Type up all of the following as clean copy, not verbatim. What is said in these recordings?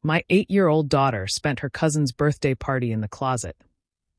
My 8-year-old daughter spent her cousin's birthday party in the closet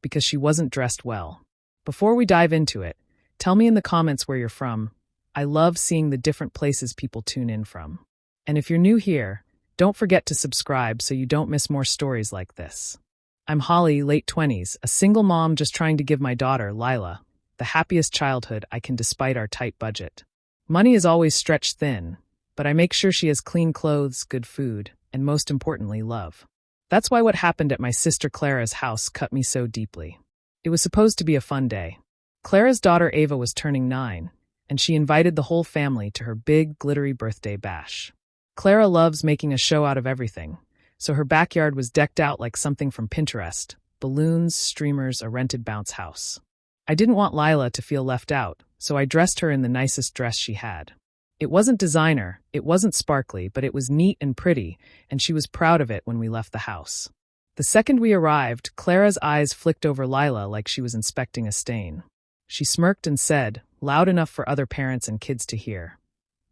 because she wasn't dressed well. Before we dive into it, tell me in the comments where you're from. I love seeing the different places people tune in from. And if you're new here, don't forget to subscribe so you don't miss more stories like this. I'm Holly, late 20s, a single mom just trying to give my daughter, Lila, the happiest childhood I can despite our tight budget. Money is always stretched thin, but I make sure she has clean clothes, good food, and most importantly, love. That's why what happened at my sister Clara's house cut me so deeply. It was supposed to be a fun day. Clara's daughter Ava was turning 9, and she invited the whole family to her big, glittery birthday bash. Clara loves making a show out of everything, so her backyard was decked out like something from Pinterest: balloons, streamers, a rented bounce house. I didn't want Lila to feel left out, so I dressed her in the nicest dress she had. It wasn't designer, it wasn't sparkly, but it was neat and pretty, and she was proud of it when we left the house. The second we arrived, Clara's eyes flicked over Lila like she was inspecting a stain. She smirked and said, loud enough for other parents and kids to hear,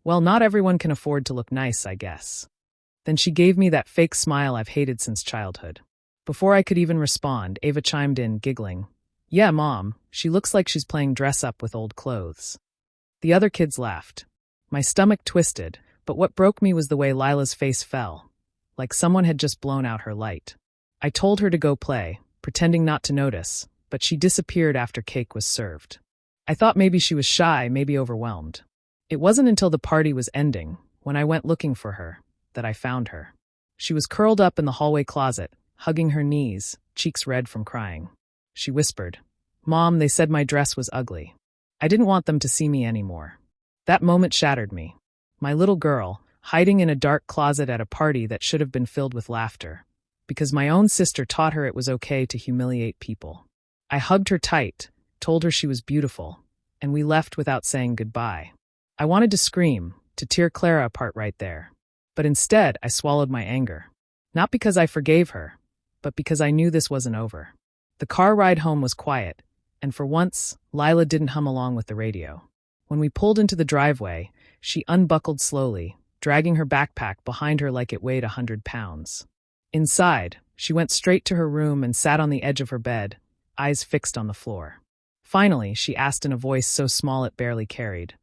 "Well, not everyone can afford to look nice, I guess." Then she gave me that fake smile I've hated since childhood. Before I could even respond, Ava chimed in, giggling, "Yeah, Mom, she looks like she's playing dress-up with old clothes." The other kids laughed. My stomach twisted, but what broke me was the way Lila's face fell, like someone had just blown out her light. I told her to go play, pretending not to notice, but she disappeared after cake was served. I thought maybe she was shy, maybe overwhelmed. It wasn't until the party was ending, when I went looking for her, that I found her. She was curled up in the hallway closet, hugging her knees, cheeks red from crying. She whispered, "Mom, they said my dress was ugly. I didn't want them to see me anymore." That moment shattered me. My little girl, hiding in a dark closet at a party that should have been filled with laughter, because my own sister taught her it was okay to humiliate people. I hugged her tight, told her she was beautiful, and we left without saying goodbye. I wanted to scream, to tear Clara apart right there. But instead, I swallowed my anger. Not because I forgave her, but because I knew this wasn't over. The car ride home was quiet, and for once, Lila didn't hum along with the radio. When we pulled into the driveway, she unbuckled slowly, dragging her backpack behind her like it weighed 100 pounds. Inside, she went straight to her room and sat on the edge of her bed, eyes fixed on the floor. Finally, she asked in a voice so small it barely carried,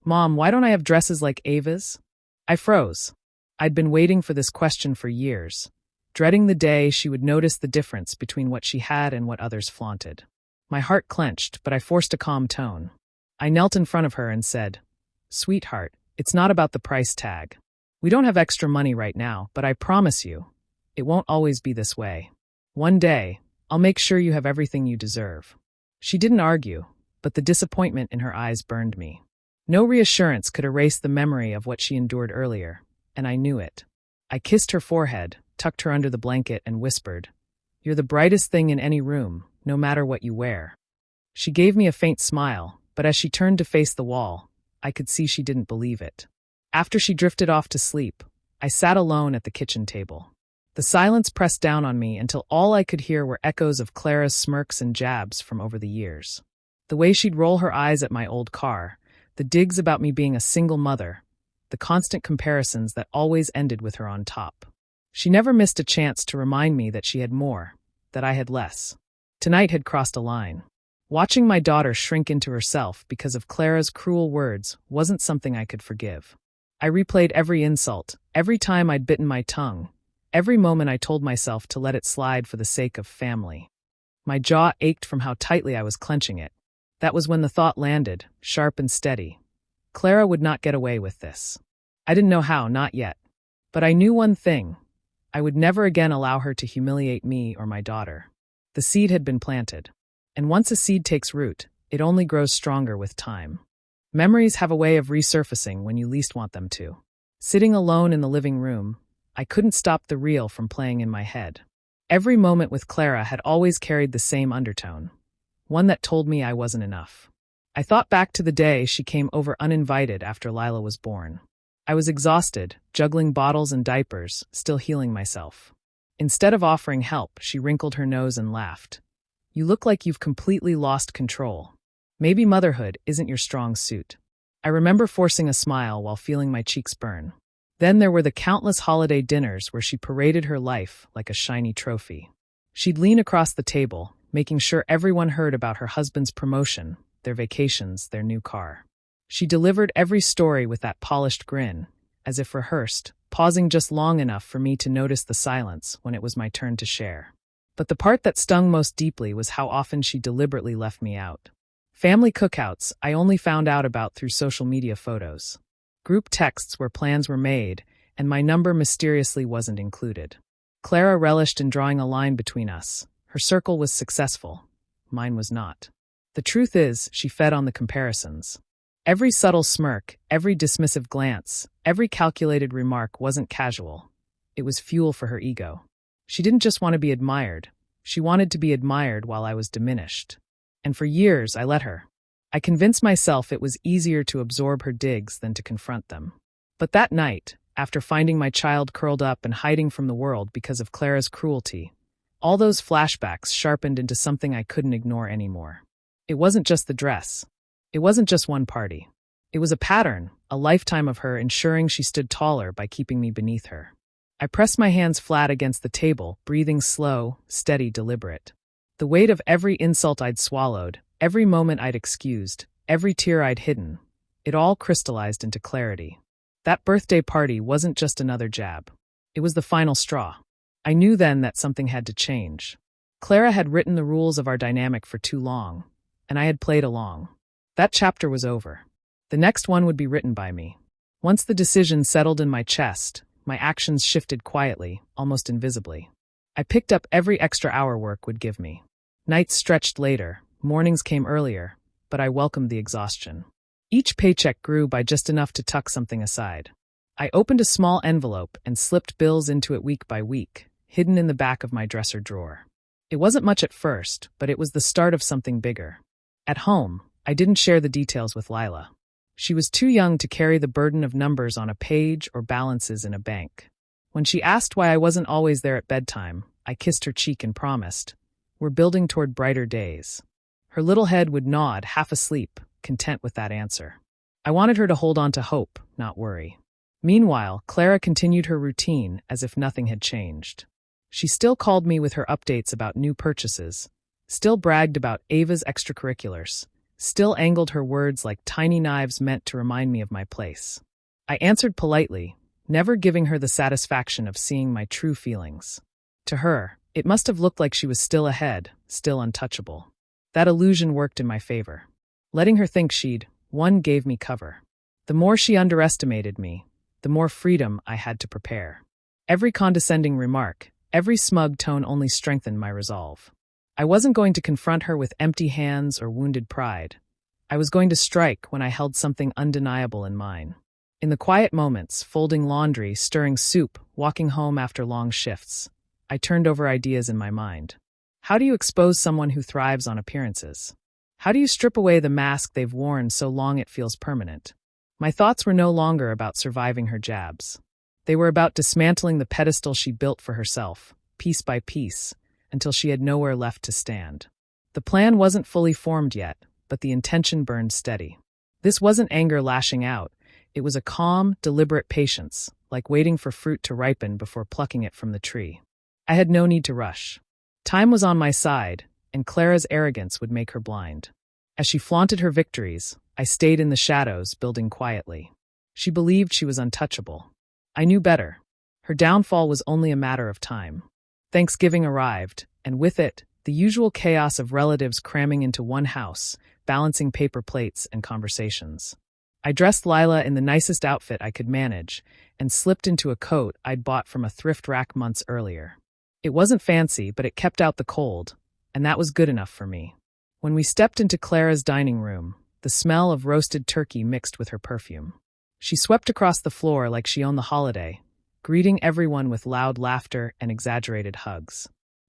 "Mom, why don't I have dresses like Ava's?" I froze. I'd been waiting for this question for years, dreading the day she would notice the difference between what she had and what others flaunted. My heart clenched, but I forced a calm tone. I knelt in front of her and said, "Sweetheart, it's not about the price tag. We don't have extra money right now, but I promise you, it won't always be this way. One day, I'll make sure you have everything you deserve." She didn't argue, but the disappointment in her eyes burned me. No reassurance could erase the memory of what she endured earlier, and I knew it. I kissed her forehead, tucked her under the blanket, and whispered, "You're the brightest thing in any room, no matter what you wear." She gave me a faint smile, but as she turned to face the wall, I could see she didn't believe it. After she drifted off to sleep, I sat alone at the kitchen table. The silence pressed down on me until all I could hear were echoes of Clara's smirks and jabs from over the years. The way she'd roll her eyes at my old car, the digs about me being a single mother, the constant comparisons that always ended with her on top. She never missed a chance to remind me that she had more, that I had less. Tonight had crossed a line. Watching my daughter shrink into herself because of Clara's cruel words wasn't something I could forgive. I replayed every insult, every time I'd bitten my tongue, every moment I told myself to let it slide for the sake of family. My jaw ached from how tightly I was clenching it. That was when the thought landed, sharp and steady. Clara would not get away with this. I didn't know how, not yet. But I knew one thing. I would never again allow her to humiliate me or my daughter. The seed had been planted. And once a seed takes root, it only grows stronger with time. Memories have a way of resurfacing when you least want them to. Sitting alone in the living room, I couldn't stop the reel from playing in my head. Every moment with Clara had always carried the same undertone, one that told me I wasn't enough. I thought back to the day she came over uninvited after Lila was born. I was exhausted, juggling bottles and diapers, still healing myself. Instead of offering help, she wrinkled her nose and laughed. "You look like you've completely lost control. Maybe motherhood isn't your strong suit." I remember forcing a smile while feeling my cheeks burn. Then there were the countless holiday dinners where she paraded her life like a shiny trophy. She'd lean across the table, making sure everyone heard about her husband's promotion, their vacations, their new car. She delivered every story with that polished grin, as if rehearsed, pausing just long enough for me to notice the silence when it was my turn to share. But the part that stung most deeply was how often she deliberately left me out. Family cookouts I only found out about through social media photos. Group texts where plans were made, and my number mysteriously wasn't included. Clara relished in drawing a line between us. Her circle was successful. Mine was not. The truth is, she fed on the comparisons. Every subtle smirk, every dismissive glance, every calculated remark wasn't casual. It was fuel for her ego. She didn't just want to be admired. She wanted to be admired while I was diminished. And for years, I let her. I convinced myself it was easier to absorb her digs than to confront them. But that night, after finding my child curled up and hiding from the world because of Clara's cruelty, all those flashbacks sharpened into something I couldn't ignore anymore. It wasn't just the dress. It wasn't just one party. It was a pattern, a lifetime of her ensuring she stood taller by keeping me beneath her. I pressed my hands flat against the table, breathing slow, steady, deliberate. The weight of every insult I'd swallowed, every moment I'd excused, every tear I'd hidden, it all crystallized into clarity. That birthday party wasn't just another jab. It was the final straw. I knew then that something had to change. Clara had written the rules of our dynamic for too long, and I had played along. That chapter was over. The next one would be written by me. Once the decision settled in my chest, my actions shifted quietly, almost invisibly. I picked up every extra hour work would give me. Nights stretched later, mornings came earlier, but I welcomed the exhaustion. Each paycheck grew by just enough to tuck something aside. I opened a small envelope and slipped bills into it week by week, hidden in the back of my dresser drawer. It wasn't much at first, but it was the start of something bigger. At home, I didn't share the details with Lila. She was too young to carry the burden of numbers on a page or balances in a bank. When she asked why I wasn't always there at bedtime, I kissed her cheek and promised, "We're building toward brighter days." Her little head would nod, half asleep, content with that answer. I wanted her to hold on to hope, not worry. Meanwhile, Clara continued her routine as if nothing had changed. She still called me with her updates about new purchases, still bragged about Ava's extracurriculars, still angled her words like tiny knives meant to remind me of my place. I answered politely, never giving her the satisfaction of seeing my true feelings. To her, it must have looked like she was still ahead, still untouchable. That illusion worked in my favor. Letting her think she'd won gave me cover. The more she underestimated me, the more freedom I had to prepare. Every condescending remark, every smug tone only strengthened my resolve. I wasn't going to confront her with empty hands or wounded pride. I was going to strike when I held something undeniable in mine. In the quiet moments, folding laundry, stirring soup, walking home after long shifts, I turned over ideas in my mind. How do you expose someone who thrives on appearances? How do you strip away the mask they've worn so long it feels permanent? My thoughts were no longer about surviving her jabs. They were about dismantling the pedestal she built for herself, piece by piece, until she had nowhere left to stand. The plan wasn't fully formed yet, but the intention burned steady. This wasn't anger lashing out. It was a calm, deliberate patience, like waiting for fruit to ripen before plucking it from the tree. I had no need to rush. Time was on my side, and Clara's arrogance would make her blind. As she flaunted her victories, I stayed in the shadows, building quietly. She believed she was untouchable. I knew better. Her downfall was only a matter of time. Thanksgiving arrived, and with it, the usual chaos of relatives cramming into one house, balancing paper plates and conversations. I dressed Lila in the nicest outfit I could manage, and slipped into a coat I'd bought from a thrift rack months earlier. It wasn't fancy, but it kept out the cold, and that was good enough for me. When we stepped into Clara's dining room, the smell of roasted turkey mixed with her perfume. She swept across the floor like she owned the holiday, greeting everyone with loud laughter and exaggerated hugs.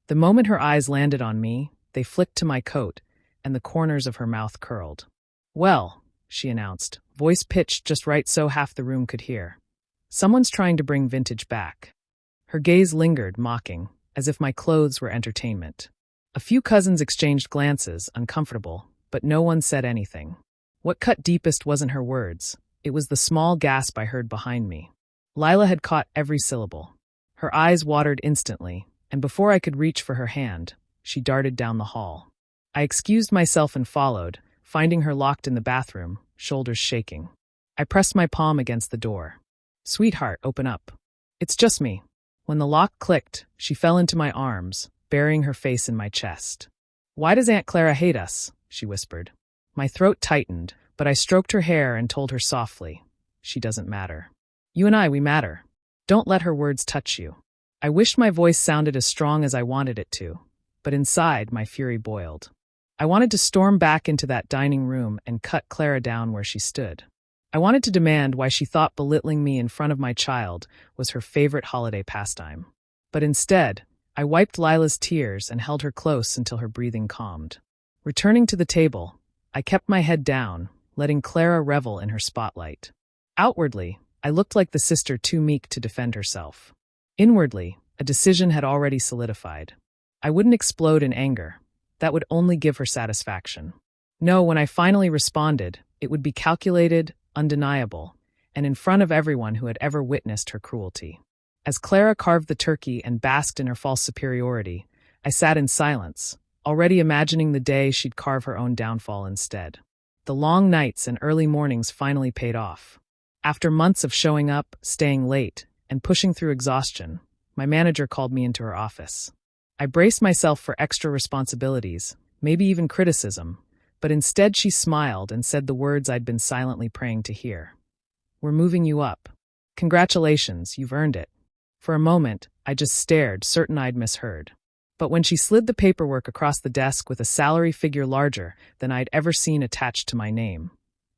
The moment her eyes landed on me, they flicked to my coat, and the corners of her mouth curled. "Well," she announced, voice pitched just right so half the room could hear. "Someone's trying to bring vintage back." Her gaze lingered, mocking, as if my clothes were entertainment. A few cousins exchanged glances, uncomfortable, but no one said anything. What cut deepest wasn't her words. It was the small gasp I heard behind me. Lila had caught every syllable. Her eyes watered instantly, and before I could reach for her hand, she darted down the hall. I excused myself and followed, finding her locked in the bathroom, shoulders shaking. I pressed my palm against the door. "Sweetheart, open up. It's just me." When the lock clicked, she fell into my arms, burying her face in my chest. "Why does Aunt Clara hate us?" she whispered. My throat tightened, but I stroked her hair and told her softly, "She doesn't matter. You and I, we matter. Don't let her words touch you." I wished my voice sounded as strong as I wanted it to, but inside my fury boiled. I wanted to storm back into that dining room and cut Clara down where she stood. I wanted to demand why she thought belittling me in front of my child was her favorite holiday pastime. But instead, I wiped Lila's tears and held her close until her breathing calmed. Returning to the table, I kept my head down, letting Clara revel in her spotlight. Outwardly, I looked like the sister too meek to defend herself. Inwardly, a decision had already solidified. I wouldn't explode in anger. That would only give her satisfaction. No, when I finally responded, it would be calculated, undeniable, and in front of everyone who had ever witnessed her cruelty. As Clara carved the turkey and basked in her false superiority, I sat in silence, already imagining the day she'd carve her own downfall instead. The long nights and early mornings finally paid off. After months of showing up, staying late, and pushing through exhaustion, my manager called me into her office. I braced myself for extra responsibilities, maybe even criticism, but instead she smiled and said the words I'd been silently praying to hear. "We're moving you up. Congratulations, you've earned it." For a moment, I just stared, certain I'd misheard. But when she slid the paperwork across the desk with a salary figure larger than I'd ever seen attached to my name,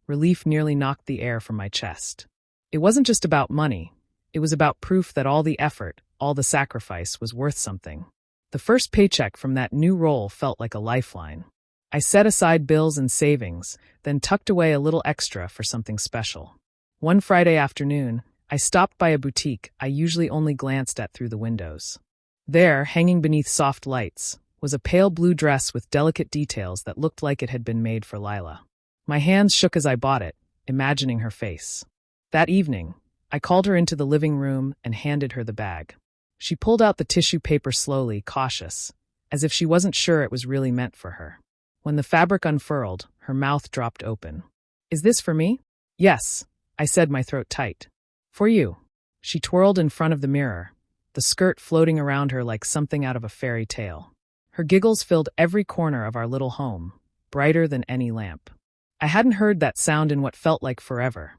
relief nearly knocked the air from my chest. It wasn't just about money. It was about proof that all the effort, all the sacrifice was worth something. The first paycheck from that new role felt like a lifeline. I set aside bills and savings, then tucked away a little extra for something special. One Friday afternoon, I stopped by a boutique I usually only glanced at through the windows. There, hanging beneath soft lights, was a pale blue dress with delicate details that looked like it had been made for Lila. My hands shook as I bought it, imagining her face. That evening, I called her into the living room and handed her the bag. She pulled out the tissue paper slowly, cautious, as if she wasn't sure it was really meant for her. When the fabric unfurled, her mouth dropped open. "Is this for me?" "Yes," I said, my throat tight. "For you." She twirled in front of the mirror, the skirt floating around her like something out of a fairy tale. Her giggles filled every corner of our little home, brighter than any lamp. I hadn't heard that sound in what felt like forever.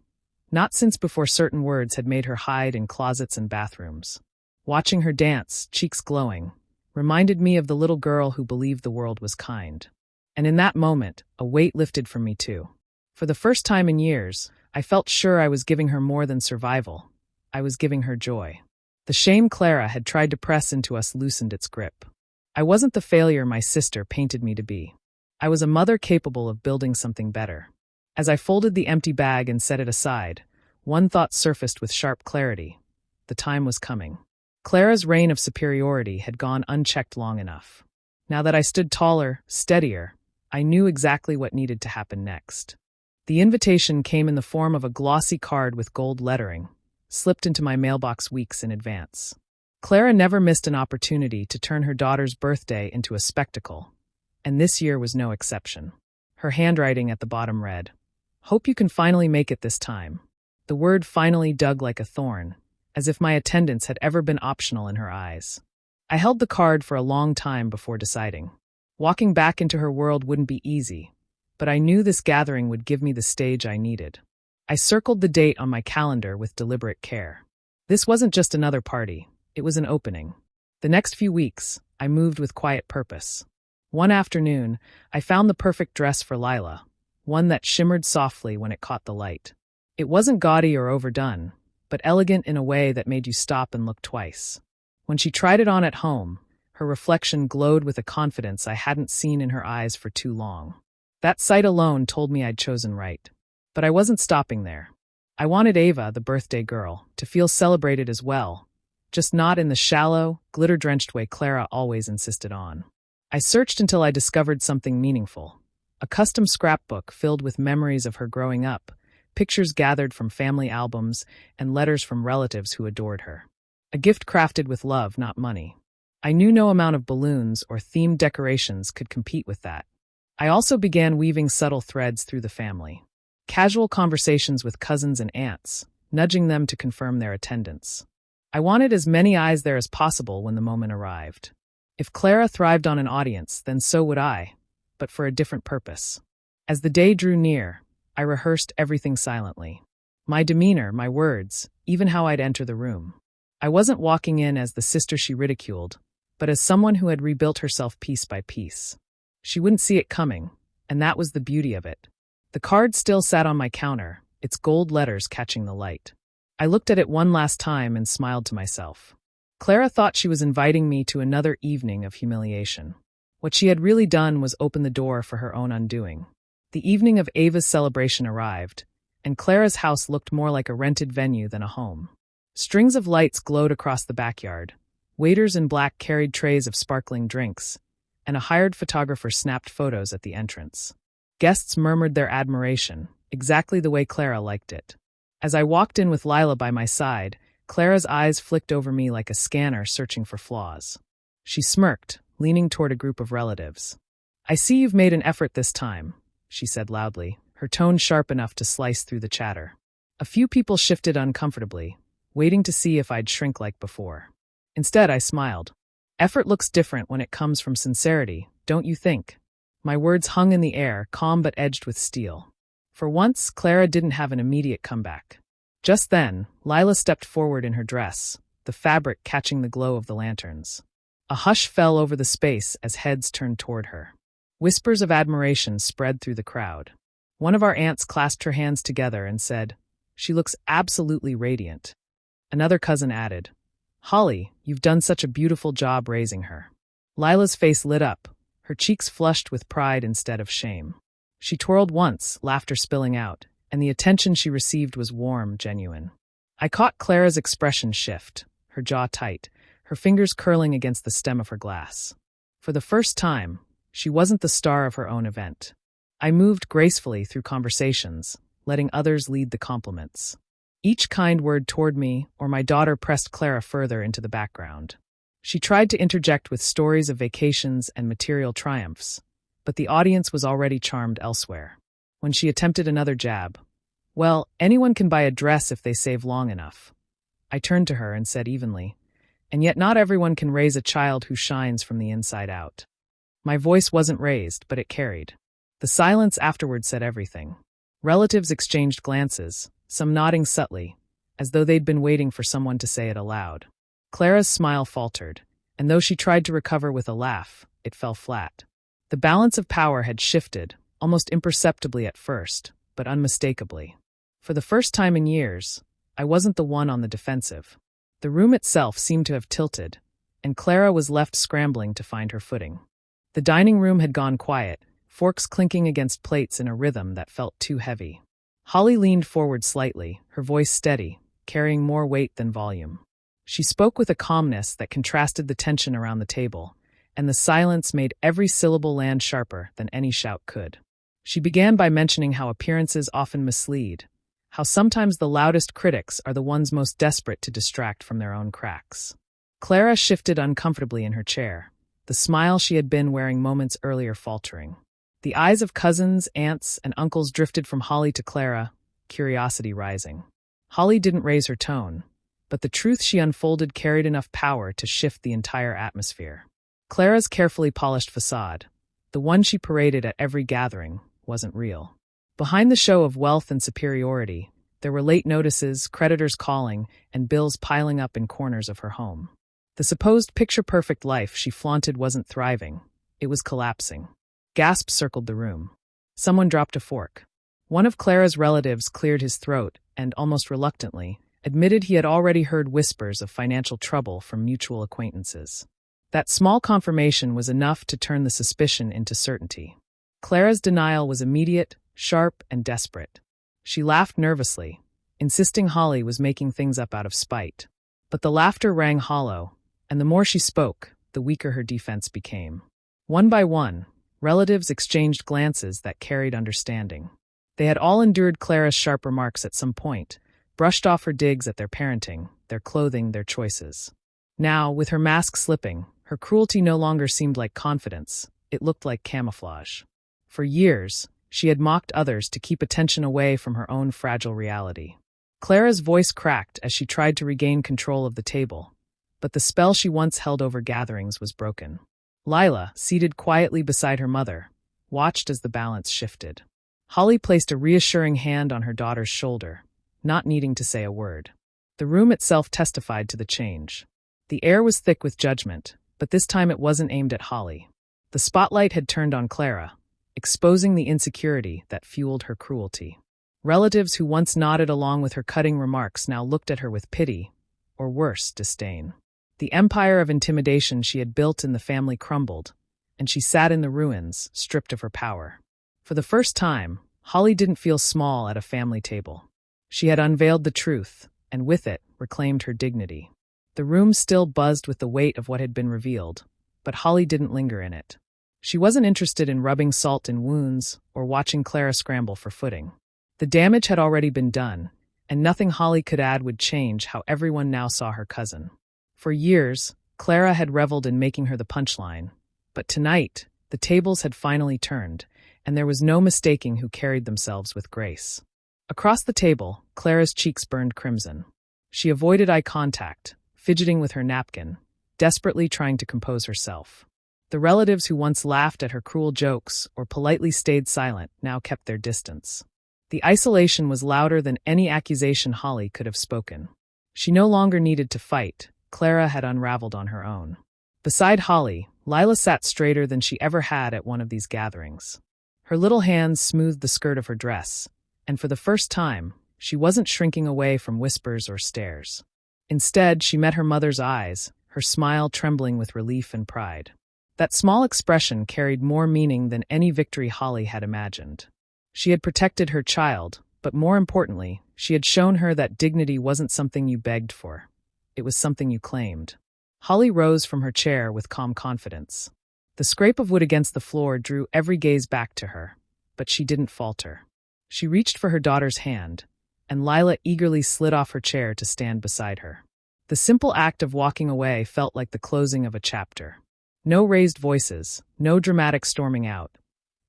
Not since before certain words had made her hide in closets and bathrooms. Watching her dance, cheeks glowing, reminded me of the little girl who believed the world was kind. And in that moment, a weight lifted from me too. For the first time in years, I felt sure I was giving her more than survival. I was giving her joy. The shame Clara had tried to press into us loosened its grip. I wasn't the failure my sister painted me to be. I was a mother capable of building something better. As I folded the empty bag and set it aside, one thought surfaced with sharp clarity. The time was coming. Clara's reign of superiority had gone unchecked long enough. Now that I stood taller, steadier, I knew exactly what needed to happen next. The invitation came in the form of a glossy card with gold lettering, slipped into my mailbox weeks in advance. Clara never missed an opportunity to turn her daughter's birthday into a spectacle, and this year was no exception. Her handwriting at the bottom read, "Hope you can finally make it this time." The word finally dug like a thorn, as if my attendance had ever been optional in her eyes. I held the card for a long time before deciding. Walking back into her world wouldn't be easy, but I knew this gathering would give me the stage I needed. I circled the date on my calendar with deliberate care. This wasn't just another party, it was an opening. The next few weeks, I moved with quiet purpose. One afternoon, I found the perfect dress for Lila, one that shimmered softly when it caught the light. It wasn't gaudy or overdone, but elegant in a way that made you stop and look twice. When she tried it on at home, her reflection glowed with a confidence I hadn't seen in her eyes for too long. That sight alone told me I'd chosen right. But I wasn't stopping there. I wanted Ava, the birthday girl, to feel celebrated as well, just not in the shallow, glitter-drenched way Clara always insisted on. I searched until I discovered something meaningful. A custom scrapbook filled with memories of her growing up, pictures gathered from family albums, and letters from relatives who adored her. A gift crafted with love, not money. I knew no amount of balloons or themed decorations could compete with that. I also began weaving subtle threads through the family. Casual conversations with cousins and aunts, nudging them to confirm their attendance. I wanted as many eyes there as possible when the moment arrived. If Clara thrived on an audience, then so would I, but for a different purpose. As the day drew near, I rehearsed everything silently. My demeanor, my words, even how I'd enter the room. I wasn't walking in as the sister she ridiculed, but as someone who had rebuilt herself piece by piece. She wouldn't see it coming, and that was the beauty of it. The card still sat on my counter, its gold letters catching the light. I looked at it one last time and smiled to myself. Clara thought she was inviting me to another evening of humiliation. What she had really done was open the door for her own undoing. The evening of Ava's celebration arrived, and Clara's house looked more like a rented venue than a home. Strings of lights glowed across the backyard. Waiters in black carried trays of sparkling drinks, and a hired photographer snapped photos at the entrance. Guests murmured their admiration, exactly the way Clara liked it. As I walked in with Lila by my side, Clara's eyes flicked over me like a scanner searching for flaws. She smirked, leaning toward a group of relatives. "I see you've made an effort this time," she said loudly, her tone sharp enough to slice through the chatter. A few people shifted uncomfortably, waiting to see if I'd shrink like before. Instead, I smiled. Effort looks different when it comes from sincerity, don't you think? My words hung in the air, calm but edged with steel. For once, Clara didn't have an immediate comeback. Just then, Lila stepped forward in her dress, the fabric catching the glow of the lanterns. A hush fell over the space as heads turned toward her. Whispers of admiration spread through the crowd. One of our aunts clasped her hands together and said, "She looks absolutely radiant." Another cousin added, "Holly, you've done such a beautiful job raising her." Lila's face lit up, her cheeks flushed with pride instead of shame. She twirled once, laughter spilling out, and the attention she received was warm, genuine. I caught Clara's expression shift, her jaw tight, her fingers curling against the stem of her glass. For the first time, she wasn't the star of her own event. I moved gracefully through conversations, letting others lead the compliments. Each kind word toward me or my daughter pressed Clara further into the background. She tried to interject with stories of vacations and material triumphs, but the audience was already charmed elsewhere. When she attempted another jab, "Well, anyone can buy a dress if they save long enough," I turned to her and said evenly, "And yet not everyone can raise a child who shines from the inside out." My voice wasn't raised, but it carried. The silence afterward said everything. Relatives exchanged glances, some nodding subtly, as though they'd been waiting for someone to say it aloud. Clara's smile faltered, and though she tried to recover with a laugh, it fell flat. The balance of power had shifted, almost imperceptibly at first, but unmistakably. For the first time in years, I wasn't the one on the defensive. The room itself seemed to have tilted, and Clara was left scrambling to find her footing. The dining room had gone quiet, forks clinking against plates in a rhythm that felt too heavy. Holly leaned forward slightly, her voice steady, carrying more weight than volume. She spoke with a calmness that contrasted the tension around the table, and the silence made every syllable land sharper than any shout could. She began by mentioning how appearances often mislead, how sometimes the loudest critics are the ones most desperate to distract from their own cracks. Clara shifted uncomfortably in her chair, the smile she had been wearing moments earlier faltering. The eyes of cousins, aunts, and uncles drifted from Holly to Clara, curiosity rising. Holly didn't raise her tone, but the truth she unfolded carried enough power to shift the entire atmosphere. Clara's carefully polished facade, the one she paraded at every gathering, wasn't real. Behind the show of wealth and superiority, there were late notices, creditors calling, and bills piling up in corners of her home. The supposed picture-perfect life she flaunted wasn't thriving, it was collapsing. Gasps circled the room. Someone dropped a fork. One of Clara's relatives cleared his throat and, almost reluctantly, admitted he had already heard whispers of financial trouble from mutual acquaintances. That small confirmation was enough to turn the suspicion into certainty. Clara's denial was immediate, sharp, and desperate. She laughed nervously, insisting Holly was making things up out of spite. But the laughter rang hollow, and the more she spoke, the weaker her defense became. One by one, relatives exchanged glances that carried understanding. They had all endured Clara's sharp remarks at some point, brushed off her digs at their parenting, their clothing, their choices. Now, with her mask slipping, her cruelty no longer seemed like confidence, it looked like camouflage. For years, she had mocked others to keep attention away from her own fragile reality. Clara's voice cracked as she tried to regain control of the table, but the spell she once held over gatherings was broken. Lila, seated quietly beside her mother, watched as the balance shifted. Holly placed a reassuring hand on her daughter's shoulder, not needing to say a word. The room itself testified to the change. The air was thick with judgment, but this time it wasn't aimed at Holly. The spotlight had turned on Clara, exposing the insecurity that fueled her cruelty. Relatives who once nodded along with her cutting remarks now looked at her with pity, or worse, disdain. The empire of intimidation she had built in the family crumbled, and she sat in the ruins, stripped of her power. For the first time, Holly didn't feel small at a family table. She had unveiled the truth, and with it, reclaimed her dignity. The room still buzzed with the weight of what had been revealed, but Holly didn't linger in it. She wasn't interested in rubbing salt in wounds or watching Clara scramble for footing. The damage had already been done, and nothing Holly could add would change how everyone now saw her cousin. For years, Clara had reveled in making her the punchline, but tonight, the tables had finally turned, and there was no mistaking who carried themselves with grace. Across the table, Clara's cheeks burned crimson. She avoided eye contact, fidgeting with her napkin, desperately trying to compose herself. The relatives who once laughed at her cruel jokes or politely stayed silent now kept their distance. The isolation was louder than any accusation Holly could have spoken. She no longer needed to fight. Clara had unraveled on her own. Beside Holly, Lila sat straighter than she ever had at one of these gatherings. Her little hands smoothed the skirt of her dress, and for the first time, she wasn't shrinking away from whispers or stares. Instead, she met her mother's eyes, her smile trembling with relief and pride. That small expression carried more meaning than any victory Holly had imagined. She had protected her child, but more importantly, she had shown her that dignity wasn't something you begged for. It was something you claimed. Holly rose from her chair with calm confidence. The scrape of wood against the floor drew every gaze back to her, but she didn't falter. She reached for her daughter's hand, and Lila eagerly slid off her chair to stand beside her. The simple act of walking away felt like the closing of a chapter. No raised voices, no dramatic storming out.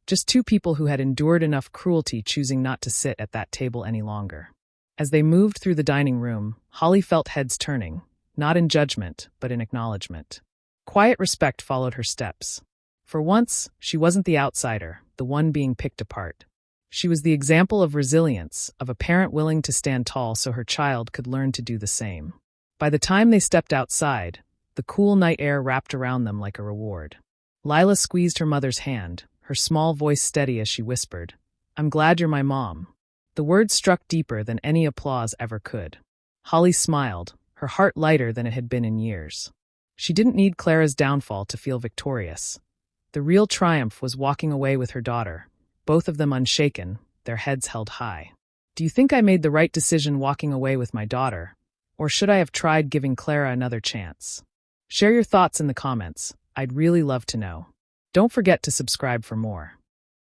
Just two people who had endured enough cruelty choosing not to sit at that table any longer. As they moved through the dining room, Holly felt heads turning, not in judgment, but in acknowledgement. Quiet respect followed her steps. For once, she wasn't the outsider, the one being picked apart. She was the example of resilience, of a parent willing to stand tall so her child could learn to do the same. By the time they stepped outside, the cool night air wrapped around them like a reward. Lila squeezed her mother's hand, her small voice steady as she whispered, "I'm glad you're my mom." The words struck deeper than any applause ever could. Holly smiled, her heart lighter than it had been in years. She didn't need Clara's downfall to feel victorious. The real triumph was walking away with her daughter, both of them unshaken, their heads held high. "Do you think I made the right decision walking away with my daughter? Or should I have tried giving Clara another chance?" Share your thoughts in the comments. I'd really love to know. Don't forget to subscribe for more.